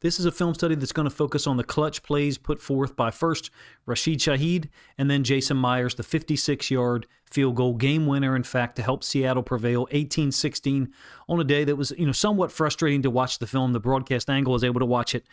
This is a film study that's going to focus on the clutch plays put forth by first Rashid Shaheed and then Jason Myers, the 56-yard field goal game winner, in fact, to help Seattle prevail 18-16 on a day that was, somewhat frustrating to watch the film. The broadcast angle was able to watch it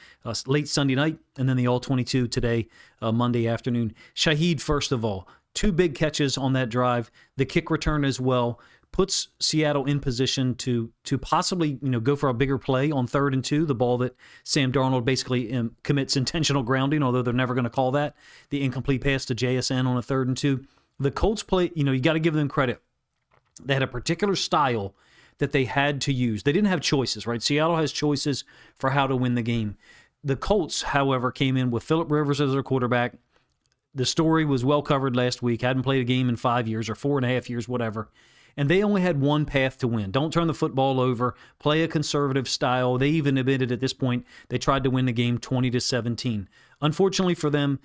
late Sunday night and then the All-22 today, Monday afternoon. Shaheed, first of all, 2 big catches on that drive, the kick return as well, puts Seattle in position to possibly, go for a bigger play on 3rd and 2, the ball that Sam Darnold basically commits intentional grounding, although they're never going to call that, the incomplete pass to JSN on a 3rd and 2. The Colts play, you got to give them credit. They had a particular style that they had to use. They didn't have choices, right? Seattle has choices for how to win the game. The Colts, however, came in with Phillip Rivers as their quarterback. The story was well covered last week. Hadn't played a game in 5 years or 4.5 years, whatever. And they only had one path to win. Don't turn the football over. Play a conservative style. They even admitted at this point they tried to win the game 20-17. Unfortunately for them,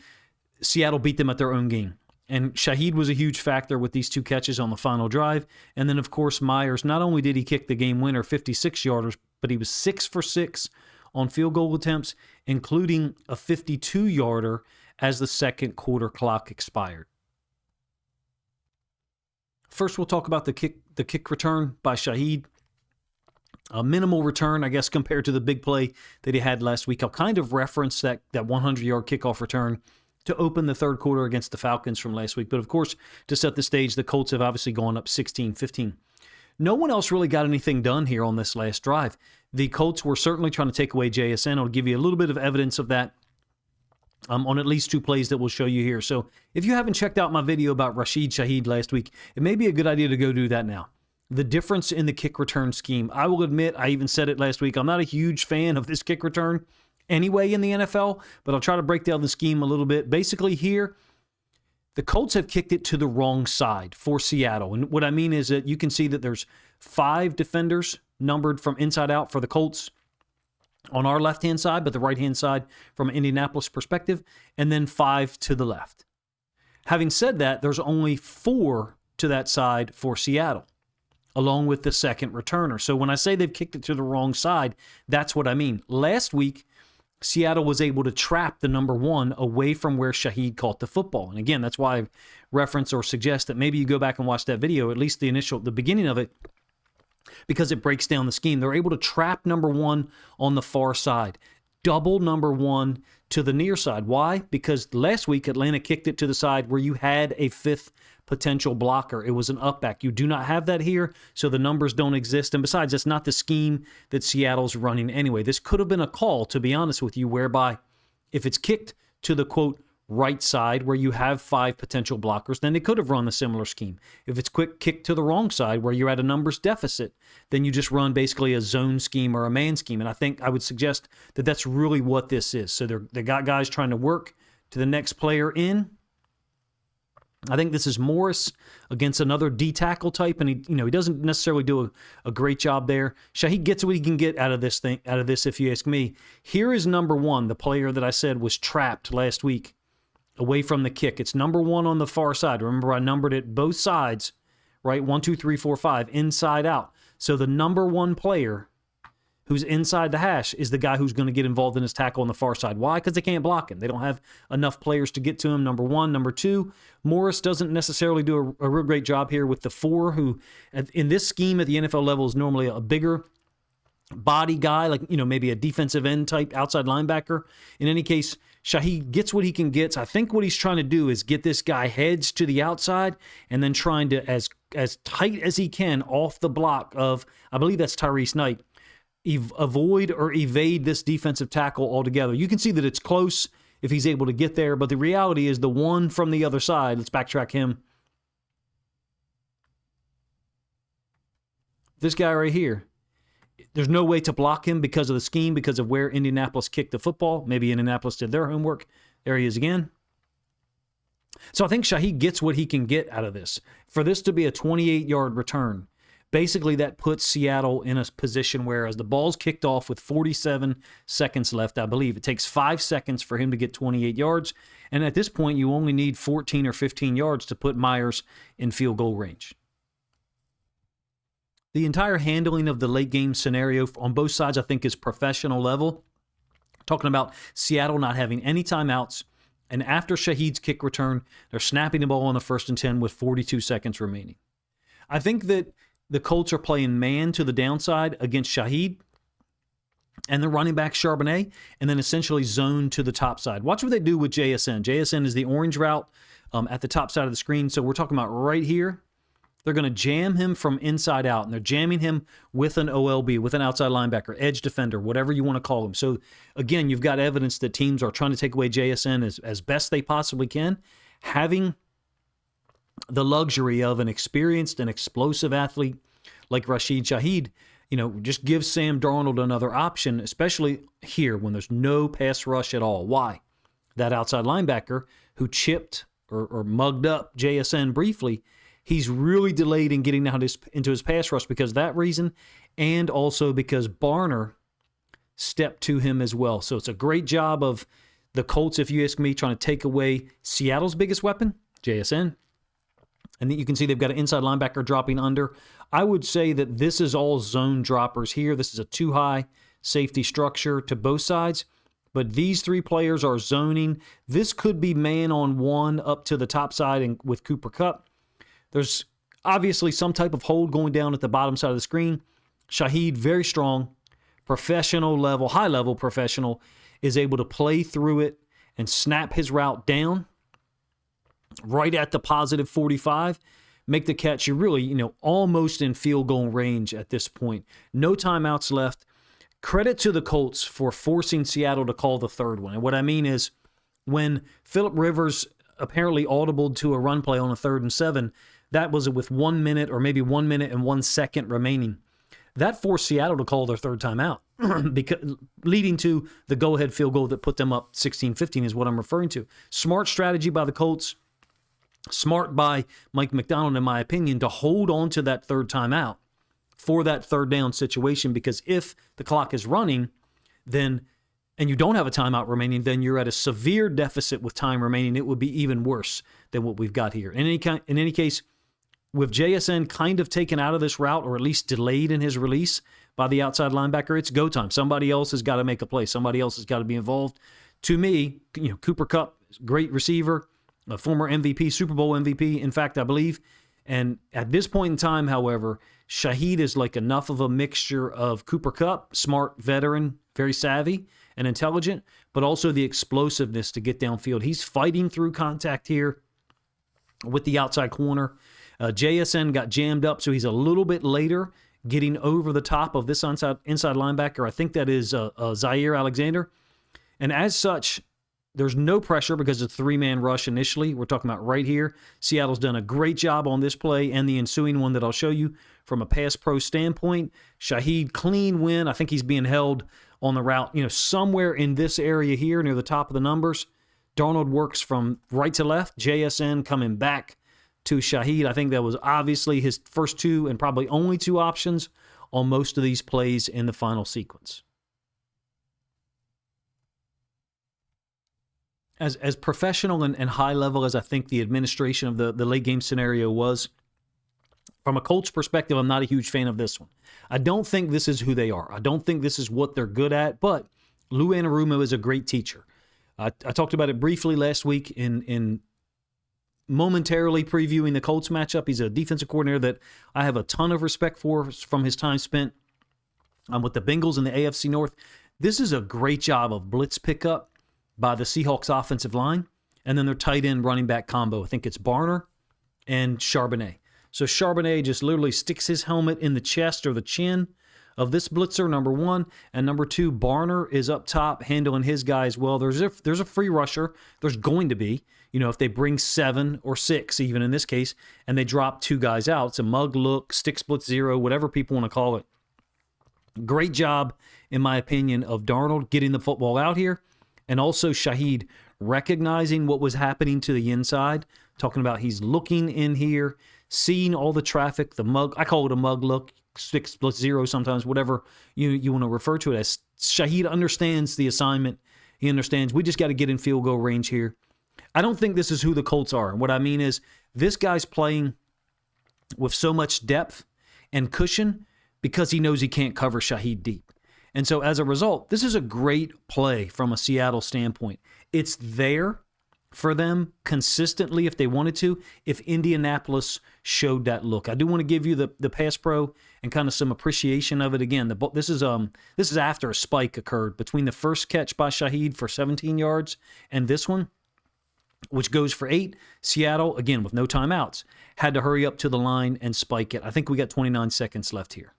Seattle beat them at their own game. And Shaheed was a huge factor with these 2 catches on the final drive. And then, of course, Myers, not only did he kick the game winner 56-yarders, but he was 6 for 6 on field goal attempts, including a 52-yarder as the second quarter clock expired. First, we'll talk about the kick return by Shaheed. A minimal return, I guess, compared to the big play that he had last week. I'll kind of reference that 100-yard kickoff return to open the third quarter against the Falcons from last week. But, of course, to set the stage, the Colts have obviously gone up 16-15. No one else really got anything done here on this last drive. The Colts were certainly trying to take away JSN. I'll give you a little bit of evidence of that on at least 2 plays that we'll show you here. So if you haven't checked out my video about Rashid Shaheed last week, it may be a good idea to go do that now. The difference in the kick return scheme. I will admit, I even said it last week, I'm not a huge fan of this kick return anyway in the NFL, but I'll try to break down the scheme a little bit. Basically here, the Colts have kicked it to the wrong side for Seattle. And what I mean is that you can see that there's 5 defenders numbered from inside out for the Colts on our left-hand side, but the right-hand side from an Indianapolis perspective, and then 5 to the left. Having said that, there's only 4 to that side for Seattle, along with the second returner. So when I say they've kicked it to the wrong side, that's what I mean. Last week, Seattle was able to trap the number 1 away from where Shaheed caught the football. And again, that's why I reference or suggest that maybe you go back and watch that video, at least the beginning of it, because it breaks down the scheme. They're able to trap number 1 on the far side, double number 1 to the near side. Why? Because last week Atlanta kicked it to the side where you had a 5th potential blocker. It was an up back. You do not have that here, so the numbers don't exist. And besides, that's not the scheme that Seattle's running anyway. This could have been a call, to be honest with you, whereby if it's kicked to the, quote, right side where you have 5 potential blockers, then they could have run a similar scheme. If it's quick kick to the wrong side where you're at a numbers deficit, then you just run basically a zone scheme or a man scheme. And I would suggest that that's really what this is. So they got guys trying to work to the next player in. I think this is Morris against another D-tackle type, and he doesn't necessarily do a great job there. Shaheed gets what he can get out of this, if you ask me. Here is number 1, the player that I said was trapped last week away from the kick. It's number 1 on the far side. Remember, I numbered it both sides, right? 1, 2, 3, 4, 5, inside out. So the number 1 player who's inside the hash is the guy who's going to get involved in his tackle on the far side. Why? Because they can't block him. They don't have enough players to get to him, number 1. Number 2, Morris doesn't necessarily do a real great job here with the 4, who in this scheme at the NFL level is normally a bigger body guy, like, maybe a defensive end type outside linebacker. In any case, Shaheed gets what he can get. I think what he's trying to do is get this guy heads to the outside and then trying to, as tight as he can off the block of, I believe that's Tyrese Knight, avoid or evade this defensive tackle altogether. You can see that it's close if he's able to get there, but the reality is the one from the other side, let's backtrack him. This guy right here, there's no way to block him because of the scheme, because of where Indianapolis kicked the football. Maybe Indianapolis did their homework. There he is again. So I think Shaheed gets what he can get out of this. For this to be a 28-yard return, basically that puts Seattle in a position where, as the ball's kicked off with 47 seconds left, I believe, it takes 5 seconds for him to get 28 yards. And at this point, you only need 14 or 15 yards to put Myers in field goal range. The entire handling of the late game scenario on both sides, I think, is professional level. Talking about Seattle not having any timeouts. And after Shaheed's kick return, they're snapping the ball on the 1st and 10 with 42 seconds remaining. I think that the Colts are playing man to the downside against Shaheed and the running back Charbonnet, and then essentially zone to the top side. Watch what they do with JSN. JSN is the orange route at the top side of the screen. So we're talking about right here. They're going to jam him from inside out, and they're jamming him with an OLB, with an outside linebacker, edge defender, whatever you want to call him. So, again, you've got evidence that teams are trying to take away JSN as best they possibly can. Having the luxury of an experienced and explosive athlete like Rashid Shaheed, just gives Sam Darnold another option, especially here when there's no pass rush at all. Why? That outside linebacker who chipped or mugged up JSN briefly, he's really delayed in getting out into his pass rush because of that reason, and also because Barner stepped to him as well. So it's a great job of the Colts, if you ask me, trying to take away Seattle's biggest weapon, JSN. And then you can see they've got an inside linebacker dropping under. I would say that this is all zone droppers here. This is a too-high safety structure to both sides. But these three players are zoning. This could be man-on-one up to the top side and with Cooper Kupp. There's obviously some type of hold going down at the bottom side of the screen. Shaheed, very strong, professional level, high-level professional, is able to play through it and snap his route down right at the positive 45, make the catch. You're really, almost in field goal range at this point. No timeouts left. Credit to the Colts for forcing Seattle to call the third one. And what I mean is when Phillip Rivers apparently audibled to a run play on a 3rd and 7, that was with 1 minute or maybe 1 minute and 1 second remaining. That forced Seattle to call their third timeout, because leading to the go-ahead field goal that put them up 16-15 is what I'm referring to. Smart strategy by the Colts. Smart by Mike McDonald, in my opinion, to hold on to that third timeout for that third down situation, because if the clock is running, then and you don't have a timeout remaining, then you're at a severe deficit with time remaining. It would be even worse than what we've got here. In any case, with JSN kind of taken out of this route, or at least delayed in his release by the outside linebacker, it's go time. Somebody else has got to make a play. Somebody else has got to be involved. To me, Cooper Kupp, great receiver, a former MVP, Super Bowl MVP, in fact, I believe. And at this point in time, however, Shaheed is like enough of a mixture of Cooper Kupp, smart veteran, very savvy and intelligent, but also the explosiveness to get downfield. He's fighting through contact here with the outside corner. JSN got jammed up, so he's a little bit later getting over the top of this inside linebacker. I think that is Zaire Alexander. And as such, there's no pressure because it's a 3-man rush initially. We're talking about right here. Seattle's done a great job on this play and the ensuing one that I'll show you from a pass pro standpoint. Shaheed, clean win. I think he's being held on the route, somewhere in this area here near the top of the numbers. Darnold works from right to left. JSN coming back to Shaheed. I think that was obviously his first two and probably only two options on most of these plays in the final sequence. As professional and high level as I think the administration of the late game scenario was, from a Colts perspective, I'm not a huge fan of this one. I don't think this is who they are. I don't think this is what they're good at, but Lou Anarumo is a great teacher. I talked about it briefly last week in momentarily previewing the Colts matchup. He's a defensive coordinator that I have a ton of respect for from his time spent with the Bengals in the AFC North. This is a great job of blitz pickup by the Seahawks offensive line, and then their tight end running back combo. I think it's Barner and Charbonnet. So Charbonnet just literally sticks his helmet in the chest or the chin of this blitzer, number one, and number two, Barner is up top handling his guy as well. There's a free rusher. There's going to be, if they bring 7 or 6, even in this case, and they drop 2 guys out. It's a mug look, stick split zero, whatever people want to call it. Great job, in my opinion, of Darnold getting the football out here. And also Shaheed recognizing what was happening to the inside, talking about he's looking in here, seeing all the traffic, the mug, I call it a mug look, 6 split zero sometimes, whatever you want to refer to it as. Shaheed understands the assignment. He understands we just got to get in field goal range here. I don't think this is who the Colts are. And what I mean is this guy's playing with so much depth and cushion because he knows he can't cover Shaheed deep. And so as a result, this is a great play from a Seattle standpoint. It's there for them consistently if they wanted to, if Indianapolis showed that look. I do want to give you the pass pro and kind of some appreciation of it. Again, this is after a spike occurred between the first catch by Shaheed for 17 yards and this one, which goes for 8. Seattle, again, with no timeouts, had to hurry up to the line and spike it. I think we got 29 seconds left here.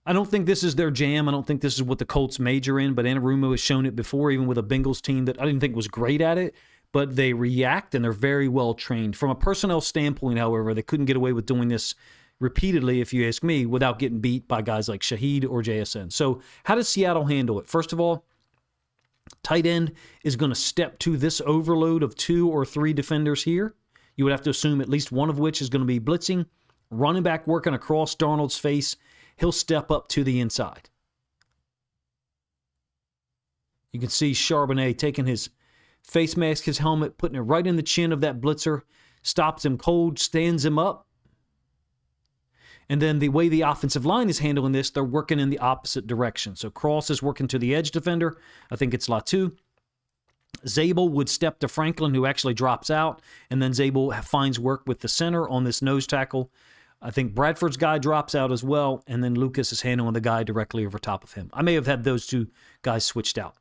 I don't think this is their jam. I don't think this is what the Colts major in, but Anarumo has shown it before, even with a Bengals team that I didn't think was great at it, but they react and they're very well trained. From a personnel standpoint, however, they couldn't get away with doing this repeatedly, if you ask me, without getting beat by guys like Shaheed or JSN. So how does Seattle handle it? First of all, tight end is going to step to this overload of 2 or 3 defenders here. You would have to assume at least one of which is going to be blitzing. Running back working across Darnold's face. He'll step up to the inside. You can see Charbonnet taking his face mask, his helmet, putting it right in the chin of that blitzer, stops him cold, stands him up. And then the way the offensive line is handling this, they're working in the opposite direction. So Cross is working to the edge defender. I think it's Latu. Zabel would step to Franklin, who actually drops out, and then Zabel finds work with the center on this nose tackle. I think Bradford's guy drops out as well, and then Lucas is handling the guy directly over top of him. I may have had those 2 guys switched out.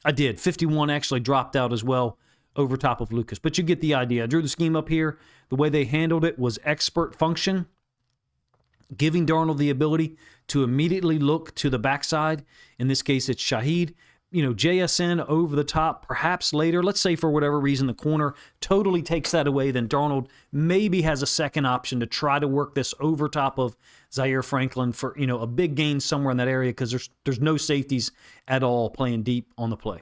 I did. 51 actually dropped out as well over top of Lucas. But you get the idea. I drew the scheme up here. The way they handled it was expert function, giving Darnold the ability to immediately look to the backside. In this case, it's Shaheed. JSN over the top, perhaps later. Let's say for whatever reason the corner totally takes that away, then Darnold maybe has a second option to try to work this over top of Zaire Franklin for a big gain somewhere in that area because there's no safeties at all playing deep on the play.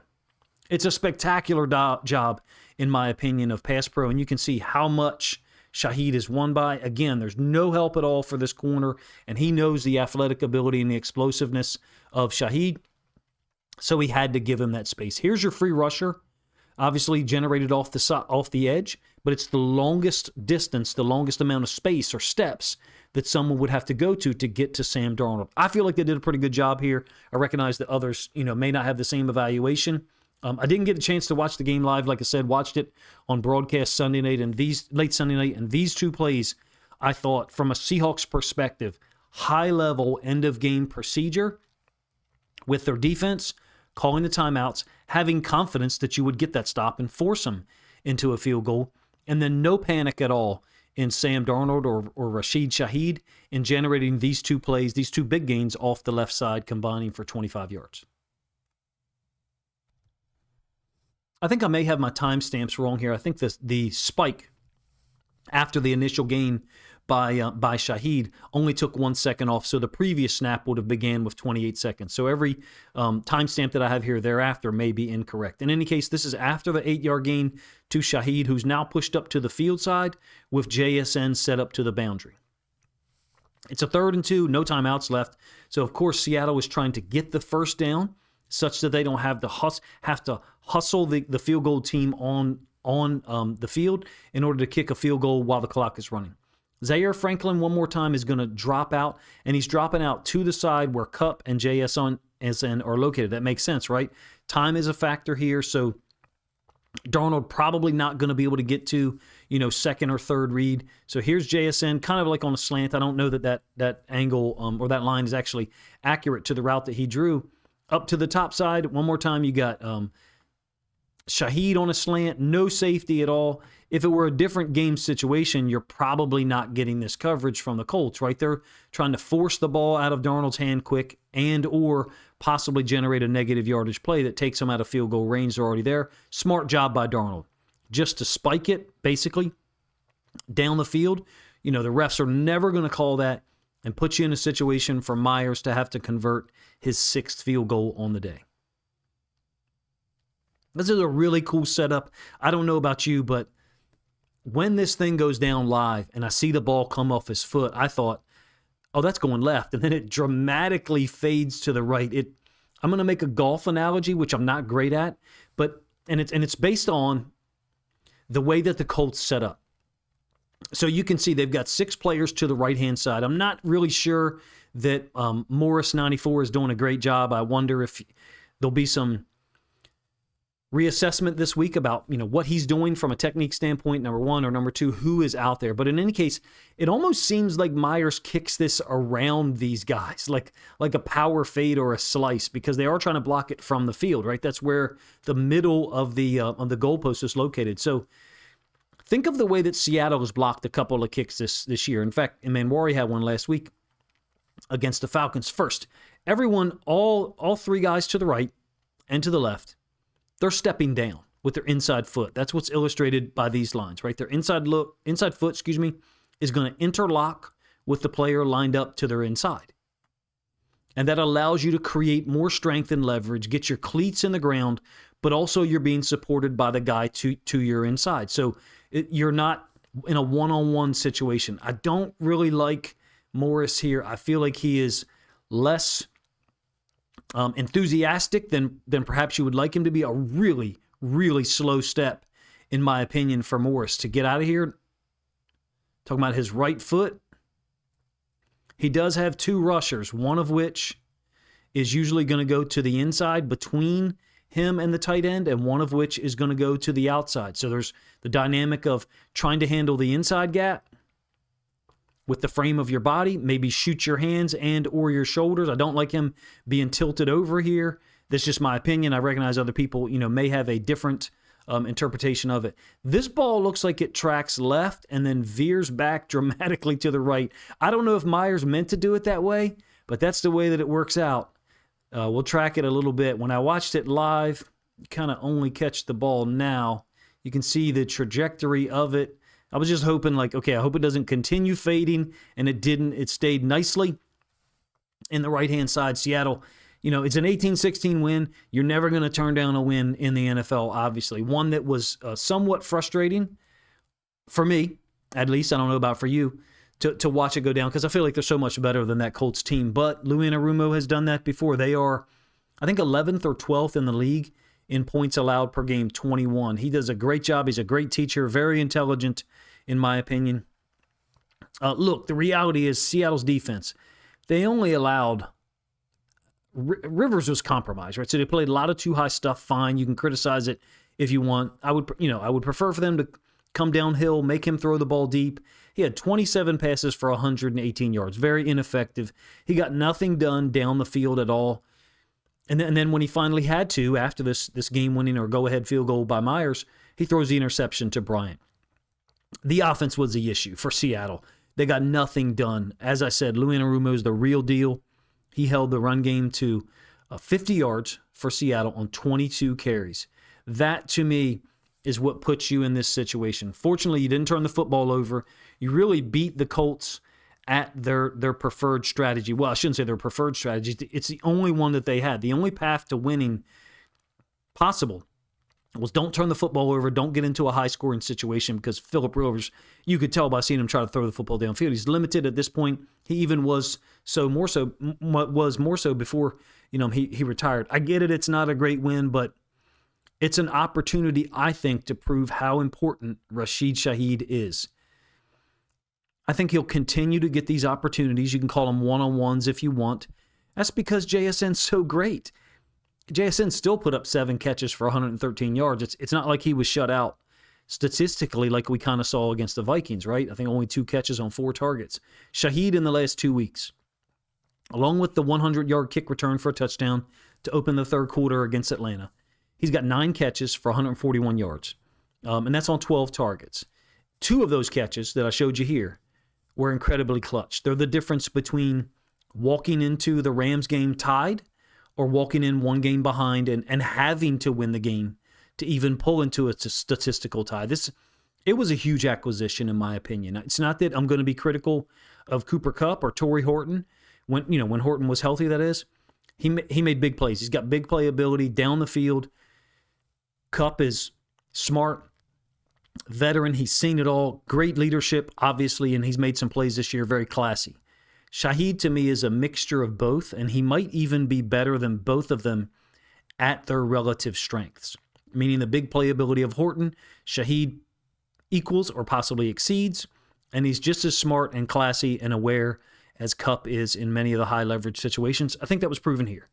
It's a spectacular job, in my opinion, of pass pro, and you can see how much Shaheed is won by. Again, there's no help at all for this corner, and he knows the athletic ability and the explosiveness of Shaheed. So he had to give him that space. Here's your free rusher, obviously generated off the edge, but it's the longest distance, the longest amount of space or steps that someone would have to go to get to Sam Darnold. I feel like they did a pretty good job here. I recognize that others, may not have the same evaluation. I didn't get a chance to watch the game live. Like I said, watched it on broadcast Sunday night and late Sunday night, and these 2 plays, I thought, from a Seahawks perspective, high-level end-of-game procedure with their defense, calling the timeouts, having confidence that you would get that stop and force them into a field goal, and then no panic at all in Sam Darnold or Rashid Shaheed in generating these 2 plays, these 2 big gains off the left side, combining for 25 yards. I think I may have my timestamps wrong here. I think the spike after the initial gain by Shaheed only took 1 second off, so the previous snap would have began with 28 seconds. So every timestamp that I have here thereafter may be incorrect. In any case, this is after the 8-yard gain to Shaheed, who's now pushed up to the field side with JSN set up to the boundary. It's a 3rd and 2, no timeouts left. So, of course, Seattle is trying to get the first down such that they don't have to hustle the field goal team on the field in order to kick a field goal while the clock is running. Zaire Franklin, one more time, is going to drop out, and he's dropping out to the side where Kupp and JSN are located. That makes sense, right? Time is a factor here, so Darnold probably not going to be able to get to, second or third read. So here's JSN, kind of like on a slant. I don't know that angle or that line is actually accurate to the route that he drew. Up to the top side, one more time, you got Shaheed on a slant, no safety at all. If it were a different game situation, you're probably not getting this coverage from the Colts, right? They're trying to force the ball out of Darnold's hand quick and or possibly generate a negative yardage play that takes them out of field goal range. They're already there. Smart job by Darnold. Just to spike it, basically, down the field. The refs are never going to call that and put you in a situation for Myers to have to convert his 6th field goal on the day. This is a really cool setup. I don't know about you, but when this thing goes down live and I see the ball come off his foot, I thought, oh, that's going left. And then it dramatically fades to the right. I'm going to make a golf analogy, which I'm not great at, but it's based on the way that the Colts set up. So you can see they've got 6 players to the right-hand side. I'm not really sure that Morris 94 is doing a great job. I wonder if there'll be some reassessment this week about, what he's doing from a technique standpoint, number one, or number two, who is out there. But in any case, it almost seems like Myers kicks this around these guys, like a power fade or a slice, because they are trying to block it from the field, right? That's where the middle of the goalpost is located. So think of the way that Seattle has blocked a couple of kicks this year. In fact, Manwari had one last week against the Falcons. First, everyone, all three guys to the right and to the left, they're stepping down with their inside foot. That's what's illustrated by these lines, right? Their inside foot, is going to interlock with the player lined up to their inside. And that allows you to create more strength and leverage, get your cleats in the ground, but also you're being supported by the guy to your inside. So you're not in a one-on-one situation. I don't really like Morris here. I feel like he is less enthusiastic than perhaps you would like him to be. A really, really slow step, in my opinion, for Morris to get out of here. Talking about his right foot. He does have two rushers, one of which is usually going to go to the inside between him and the tight end, and one of which is going to go to the outside. So there's the dynamic of trying to handle the inside gap with the frame of your body, maybe shoot your hands and or your shoulders. I don't like him being tilted over here. That's just my opinion. I recognize other people, may have a different interpretation of it. This ball looks like it tracks left and then veers back dramatically to the right. I don't know if Myers meant to do it that way, but that's the way that it works out. We'll track it a little bit. When I watched it live, you kind of only catch the ball now. You can see the trajectory of it. I was just hoping, I hope it doesn't continue fading, and it didn't. It stayed nicely in the right-hand side. Seattle, it's an 18-16 win. You're never going to turn down a win in the NFL, obviously. One that was somewhat frustrating for me, at least. I don't know about for you, to watch it go down, because I feel like they're so much better than that Colts team. But Lou Anarumo has done that before. They are, I think, 11th or 12th in the league in points allowed per game, 21. He does a great job. He's a great teacher, very intelligent, in my opinion. Look, the reality is Seattle's defense, they only allowed Rivers was compromised, right? So they played a lot of too high stuff. Fine, you can criticize it if you want. I would prefer for them to come downhill, make him throw the ball deep. He had 27 passes for 118 yards, very ineffective. He got nothing done down the field at all. And then when he finally had to, after this game-winning or go-ahead field goal by Myers, he throws the interception to Bryant. The offense was the issue for Seattle. They got nothing done. As I said, Lou Anarumo is the real deal. He held the run game to 50 yards for Seattle on 22 carries. That, to me, is what puts you in this situation. Fortunately, you didn't turn the football over. You really beat the Colts at their preferred strategy. Well, I shouldn't say their preferred strategy. It's the only one that they had. The only path to winning possible was don't turn the football over, don't get into a high-scoring situation, because Phillip Rivers, you could tell by seeing him try to throw the football downfield. He's limited at this point. He even was more so before he retired. I get it. It's not a great win, but it's an opportunity, I think, to prove how important Rashid Shaheed is. I think he'll continue to get these opportunities. You can call them one-on-ones if you want. That's because JSN's so great. JSN still put up 7 catches for 113 yards. It's not like he was shut out statistically like we kind of saw against the Vikings, right? I think only 2 catches on 4 targets. Shaheed in the last 2 weeks, along with the 100-yard kick return for a touchdown to open the third quarter against Atlanta, he's got 9 catches for 141 yards, and that's on 12 targets. 2 of those catches that I showed you here were incredibly clutch. They're the difference between walking into the Rams game tied or walking in one game behind and having to win the game to even pull into a statistical tie. It was a huge acquisition, in my opinion. It's not that I'm going to be critical of Cooper Kupp or Torrey Horton. When Horton was healthy, that is. He made big plays. He's got big playability down the field. Kupp is smart, veteran. He's seen it all. Great leadership, obviously, and he's made some plays this year, very classy. Shaheed, to me, is a mixture of both, and he might even be better than both of them at their relative strengths, meaning the big playability of Horton, Shaheed equals or possibly exceeds, and he's just as smart and classy and aware as Kupp is in many of the high leverage situations. I think that was proven here.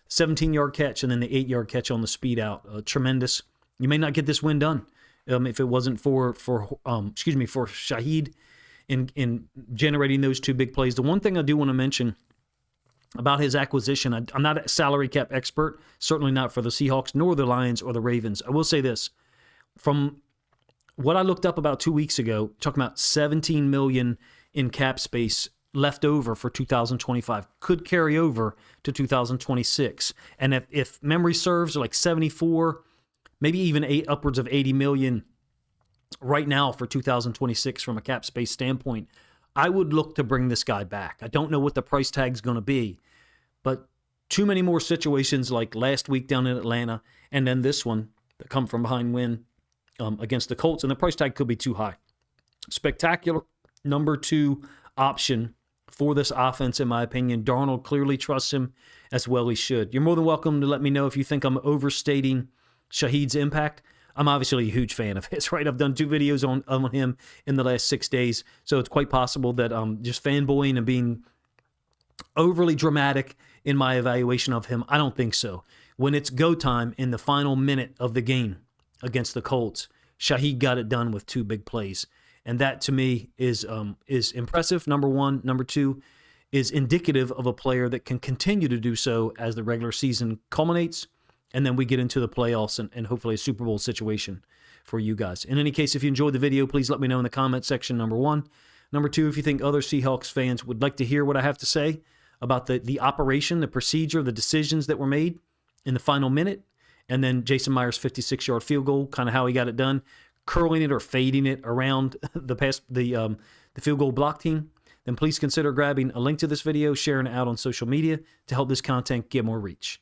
17-yard catch and then the 8-yard catch on the speed out. Tremendous. You may not get this win done if it wasn't for Shaheed in generating those two big plays. The one thing I do want to mention about his acquisition, I'm not a salary cap expert, certainly not for the Seahawks, nor the Lions or the Ravens. I will say this. From what I looked up about 2 weeks ago, talking about $17 million in cap space left over for 2025, could carry over to 2026. And if memory serves, like 74, maybe even upwards of 80 million right now for 2026 from a cap space standpoint, I would look to bring this guy back. I don't know what the price tag's going to be, but too many more situations like last week down in Atlanta and then this one, the come from behind win against the Colts, and the price tag could be too high. Spectacular number 2 option for this offense, in my opinion. Darnold clearly trusts him as well he should. You're more than welcome to let me know if you think I'm overstating Shaheed's impact. I'm obviously a huge fan of his, right? I've done 2 videos on him in the last 6 days, so it's quite possible that I'm just fanboying and being overly dramatic in my evaluation of him. I don't think so. When it's go time in the final minute of the game against the Colts, Shaheed got it done with 2 big plays, and that to me is impressive, number 1. Number 2 is indicative of a player that can continue to do so as the regular season culminates. And then we get into the playoffs and hopefully a Super Bowl situation for you guys. In any case, if you enjoyed the video, please let me know in the comment section, number 1. Number 2, if you think other Seahawks fans would like to hear what I have to say about the operation, the procedure, the decisions that were made in the final minute, and then Jason Myers' 56-yard field goal, kind of how he got it done, curling it or fading it around the field goal block team, then please consider grabbing a link to this video, sharing it out on social media to help this content get more reach.